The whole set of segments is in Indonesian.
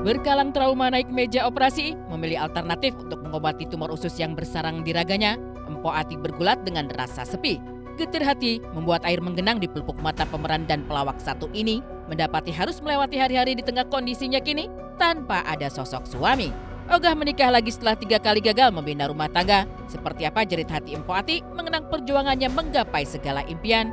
Berkalang trauma naik meja operasi, memilih alternatif untuk mengobati tumor usus yang bersarang di raganya, Empo Ati bergulat dengan rasa sepi. Getir hati membuat air menggenang di pelupuk mata pemeran dan pelawak satu ini, mendapati harus melewati hari-hari di tengah kondisinya kini tanpa ada sosok suami. Ogah menikah lagi setelah 3 kali gagal membina rumah tangga. Seperti apa jerit hati Empo Ati mengenang perjuangannya menggapai segala impian.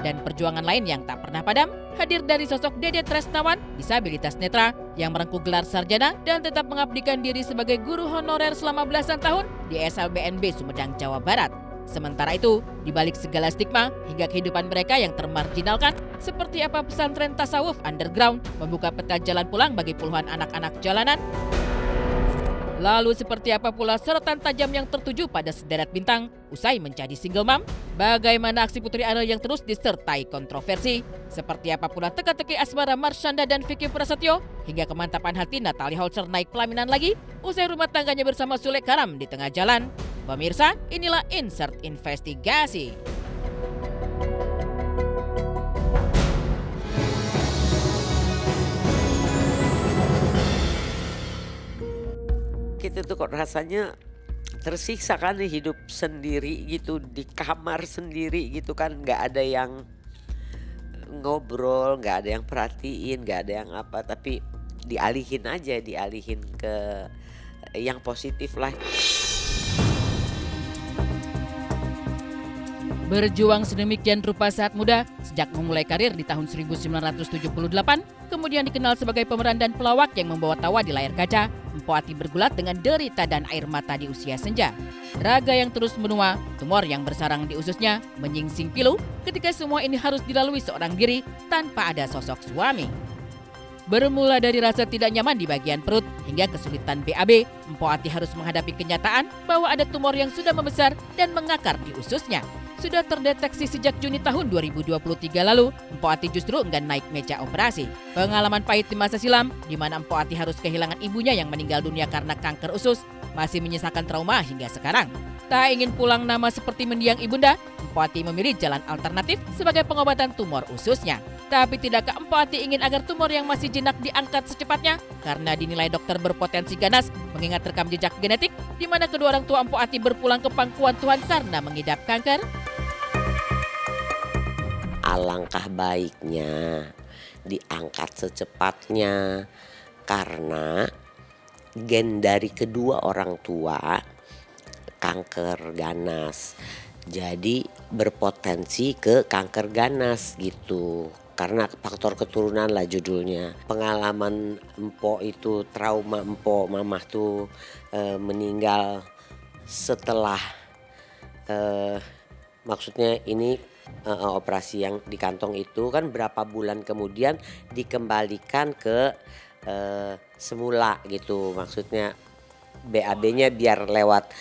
Dan perjuangan lain yang tak pernah padam hadir dari sosok Dede Tresnawan, disabilitas netra yang merengkuh gelar sarjana dan tetap mengabdikan diri sebagai guru honorer selama belasan tahun di SLBNB Sumedang, Jawa Barat. Sementara itu, di balik segala stigma hingga kehidupan mereka yang termarginalkan, seperti apa pesantren tasawuf underground membuka peta jalan pulang bagi puluhan anak-anak jalanan? Lalu seperti apa pula sorotan tajam yang tertuju pada sederet bintang usai menjadi single mom? Bagaimana aksi Putri Anel yang terus disertai kontroversi? Seperti apa pula teka-teki asmara Marshanda dan Vicky Prasetyo? Hingga kemantapan hati Natalie Holzer naik pelaminan lagi usai rumah tangganya bersama Sule Karam di tengah jalan. Pemirsa, inilah Insert Investigasi. Kita tuh kok rasanya tersiksa kan nih, hidup sendiri gitu di kamar sendiri gitu kan, nggak ada yang ngobrol, nggak ada yang perhatiin, nggak ada yang apa, tapi dialihin aja, dialihin ke yang positif lah. Berjuang sedemikian rupa saat muda, sejak memulai karir di tahun 1978, kemudian dikenal sebagai pemeran dan pelawak yang membawa tawa di layar kaca, Empo Ati bergulat dengan derita dan air mata di usia senja. Raga yang terus menua, tumor yang bersarang di ususnya, menyingsing pilu ketika semua ini harus dilalui seorang diri tanpa ada sosok suami. Bermula dari rasa tidak nyaman di bagian perut hingga kesulitan BAB, Empo Ati harus menghadapi kenyataan bahwa ada tumor yang sudah membesar dan mengakar di ususnya. Sudah terdeteksi sejak Juni tahun 2023 lalu, Empo Ati justru enggan naik meja operasi. Pengalaman pahit di masa silam, di mana Empo Ati harus kehilangan ibunya yang meninggal dunia karena kanker usus, masih menyisakan trauma hingga sekarang. Tak ingin pulang nama seperti mendiang ibunda, Empo Ati memilih jalan alternatif sebagai pengobatan tumor ususnya. Tapi tidakkah Empo Ati ingin agar tumor yang masih jinak diangkat secepatnya? Karena dinilai dokter berpotensi ganas, mengingat rekam jejak genetik, di mana kedua orang tua Empo Ati berpulang ke pangkuan Tuhan karena mengidap kanker. Alangkah baiknya diangkat secepatnya karena gen dari kedua orang tua kanker ganas. Jadi berpotensi ke kanker ganas gitu. Karena faktor keturunan lah judulnya. Pengalaman Empo itu, trauma Empo, mamah tuh meninggal setelah maksudnya ini operasi yang di kantong itu kan berapa bulan kemudian dikembalikan ke semula gitu. Maksudnya BAB-nya biar lewat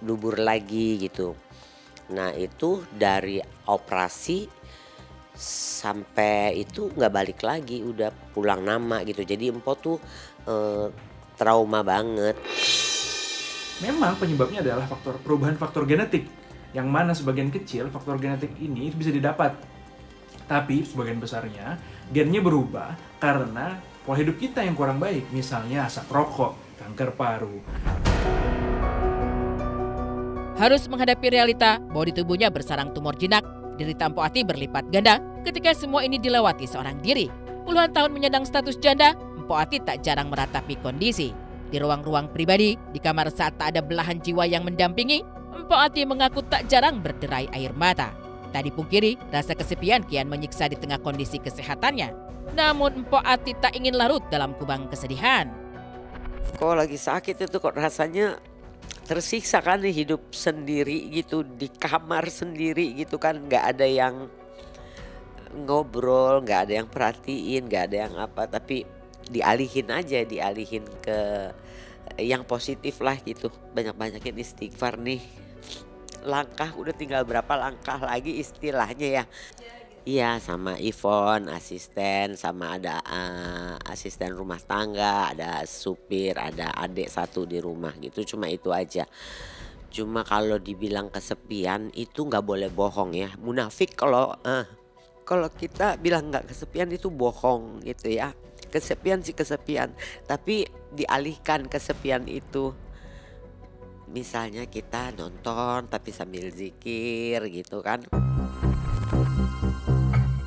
dubur lagi gitu. Nah itu dari operasi sampai itu nggak balik lagi, udah pulang nama gitu. Jadi Empo tuh trauma banget. Memang penyebabnya adalah perubahan faktor genetik, yang mana sebagian kecil faktor genetik ini bisa didapat. Tapi sebagian besarnya gennya berubah karena pola hidup kita yang kurang baik, misalnya asap rokok, kanker paru. Harus menghadapi realita bahwa di tubuhnya bersarang tumor jinak, derita Empo Ati berlipat ganda ketika semua ini dilewati seorang diri. Puluhan tahun menyandang status janda, Empo Ati tak jarang meratapi kondisi. Di ruang-ruang pribadi, di kamar saat tak ada belahan jiwa yang mendampingi, Empo Ati mengaku tak jarang berderai air mata. Tak dipungkiri, rasa kesepian kian menyiksa di tengah kondisi kesehatannya. Namun Empo Ati tak ingin larut dalam kubang kesedihan. Kok lagi sakit itu kok rasanya tersiksa kan nih, hidup sendiri gitu di kamar sendiri gitu kan, nggak ada yang ngobrol, nggak ada yang perhatiin, nggak ada yang apa, tapi dialihin aja, dialihin ke yang positif lah gitu. Banyak-banyakin istighfar nih. Langkah udah tinggal berapa langkah lagi istilahnya ya. Iya, sama Ivon asisten, sama ada asisten rumah tangga, ada supir, ada adik satu di rumah gitu. Cuma itu aja. Cuma kalau dibilang kesepian itu nggak boleh bohong ya. Munafik kalau Kalau kita bilang nggak kesepian itu bohong gitu ya. Kesepian sih kesepian, tapi dialihkan kesepian itu. Misalnya kita nonton tapi sambil zikir gitu kan.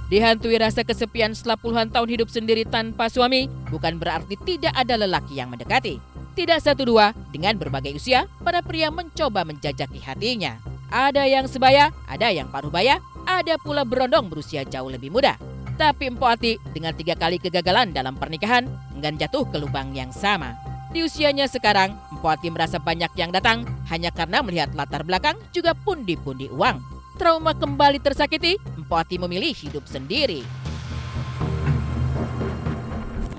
Dihantui rasa kesepian setelah puluhan tahun hidup sendiri tanpa suami, bukan berarti tidak ada lelaki yang mendekati. Tidak satu dua, dengan berbagai usia, para pria mencoba menjajaki hatinya. Ada yang sebaya, ada yang paruh baya, ada pula berondong berusia jauh lebih muda. Tapi Mpok Ati dengan 3 kali kegagalan dalam pernikahan, enggan jatuh ke lubang yang sama. Di usianya sekarang, Mpok Ati merasa banyak yang datang hanya karena melihat latar belakang juga pundi-pundi uang. Trauma kembali tersakiti, Mpok Ati memilih hidup sendiri.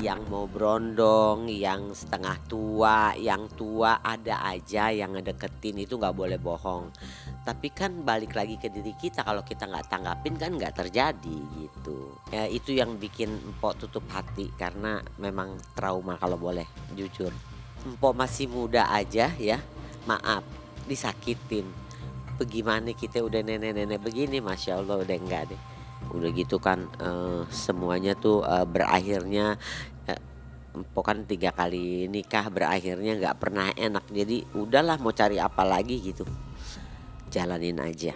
Yang mau berondong, yang setengah tua, yang tua ada aja yang ngedeketin, itu nggak boleh bohong. Tapi kan balik lagi ke diri kita, kalau kita nggak tanggapin kan nggak terjadi gitu. Ya itu yang bikin Mpok tutup hati karena memang trauma kalau boleh jujur. Mpok masih muda aja ya, maaf disakitin. Bagaimana kita udah nenek-nenek begini, Masya Allah udah enggak deh. Udah gitu kan semuanya tuh berakhirnya Mpok kan 3 kali nikah, berakhirnya nggak pernah enak. Jadi udahlah mau cari apa lagi gitu, jalanin aja.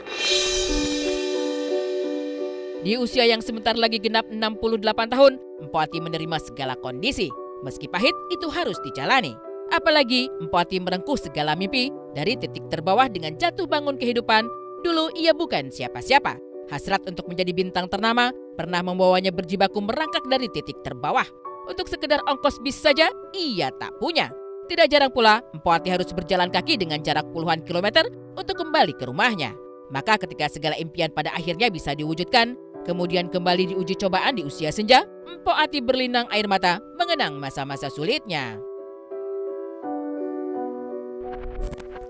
Di usia yang sebentar lagi genap 68 tahun, Mpok Ati menerima segala kondisi. Meski pahit, itu harus dijalani. Apalagi Mpok Ati merengkuh segala mimpi dari titik terbawah dengan jatuh bangun kehidupan. Dulu ia bukan siapa-siapa. Hasrat untuk menjadi bintang ternama pernah membawanya berjibaku merangkak dari titik terbawah. Untuk sekedar ongkos bis saja, ia tak punya. Tidak jarang pula, Mpok Ati harus berjalan kaki dengan jarak puluhan kilometer untuk kembali ke rumahnya. Maka ketika segala impian pada akhirnya bisa diwujudkan, kemudian kembali diuji cobaan di usia senja, Mpok Ati berlinang air mata mengenang masa-masa sulitnya.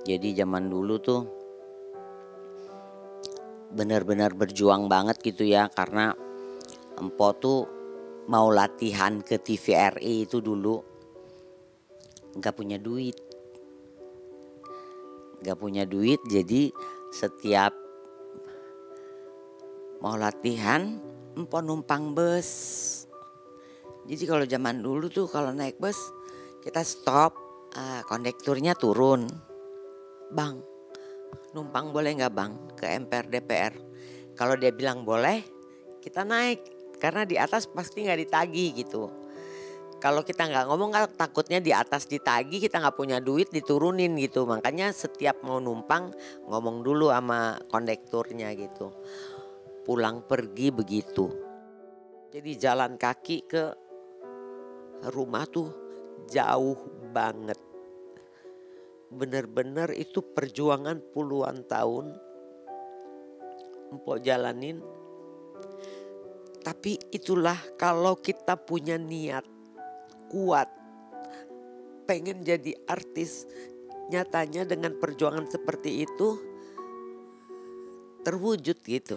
Jadi zaman dulu tuh benar-benar berjuang banget gitu ya, karena Mpok tuh mau latihan ke TVRI itu dulu nggak punya duit. Jadi setiap mau latihan Mpok numpang bus. Jadi kalau zaman dulu tuh kalau naik bus kita stop, kondekturnya turun. Bang, numpang boleh nggak bang ke MPR DPR? Kalau dia bilang boleh, kita naik. Karena di atas pasti nggak ditagih gitu. Kalau kita nggak ngomong kan takutnya di atas ditagih, kita nggak punya duit diturunin gitu. Makanya setiap mau numpang ngomong dulu sama kondekturnya gitu. Pulang pergi begitu. Jadi jalan kaki ke rumah tuh jauh banget. Bener-bener itu perjuangan puluhan tahun Mpok jalanin. Tapi itulah kalau kita punya niat kuat pengen jadi artis, nyatanya dengan perjuangan seperti itu terwujud gitu.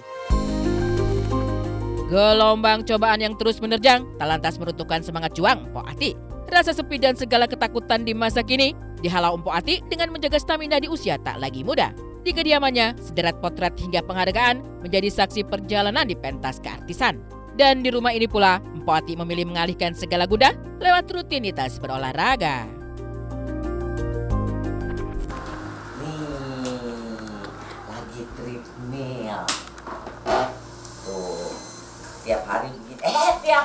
Gelombang cobaan yang terus menerjang tak lantas meruntuhkan semangat juang Mpok Ati. Rasa sepi dan segala ketakutan di masa kini dihalau Mpok Ati dengan menjaga stamina di usia tak lagi muda. Di kediamannya, sederet potret hingga penghargaan menjadi saksi perjalanan di pentas keartisan. Dan di rumah ini pula, Mpok Ati memilih mengalihkan segala gundah lewat rutinitas berolahraga. Nih, lagi treadmill. Tuh, tiap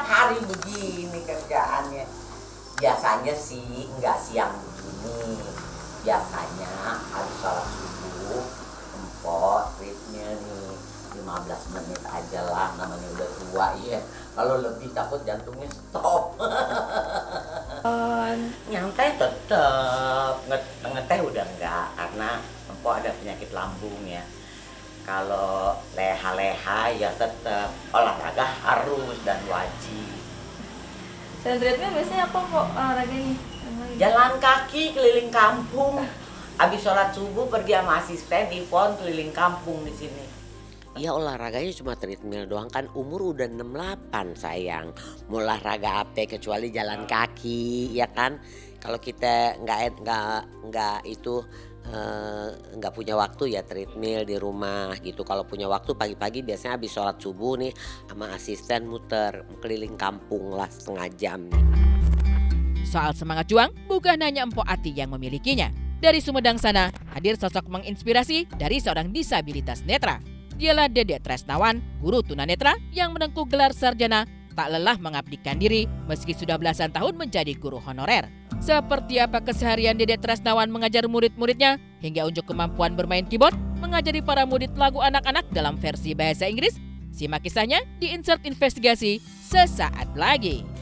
hari begini kerjaannya. Biasanya sih nggak siang begini. Biasanya habis sholat subuh, Mpok treadmill nih 15 menit aja lah, namanya udah tua ya. Kalau lebih takut jantungnya stop. Nyantai tetap, ngeteh udah enggak, karena Mpok ada penyakit lambung ya. Kalau leha-leha ya tetap, olahraga harus dan wajib. Selain treadmill biasanya apa kok olahraganya? Jalan kaki keliling kampung. Habis sholat subuh pergi sama asisten Ipon keliling kampung di sini. Ya olahraganya cuma treadmill doang, kan umur udah 68 sayang. Mau olahraga apa kecuali jalan kaki ya kan. Kalau kita nggak itu nggak punya waktu ya treadmill di rumah gitu. Kalau punya waktu pagi-pagi biasanya habis sholat subuh nih sama asisten muter keliling kampung lah setengah jam nih. Soal semangat juang bukan hanya Empok Ati yang memilikinya. Dari Sumedang sana hadir sosok menginspirasi dari seorang disabilitas netra. Dialah Dedek Tresnawan, guru tunanetra yang menempuh gelar sarjana, tak lelah mengabdikan diri meski sudah belasan tahun menjadi guru honorer. Seperti apa keseharian Dedek Tresnawan mengajar murid-muridnya hingga unjuk kemampuan bermain keyboard, mengajari para murid lagu anak-anak dalam versi bahasa Inggris? Simak kisahnya di Insert Investigasi sesaat lagi.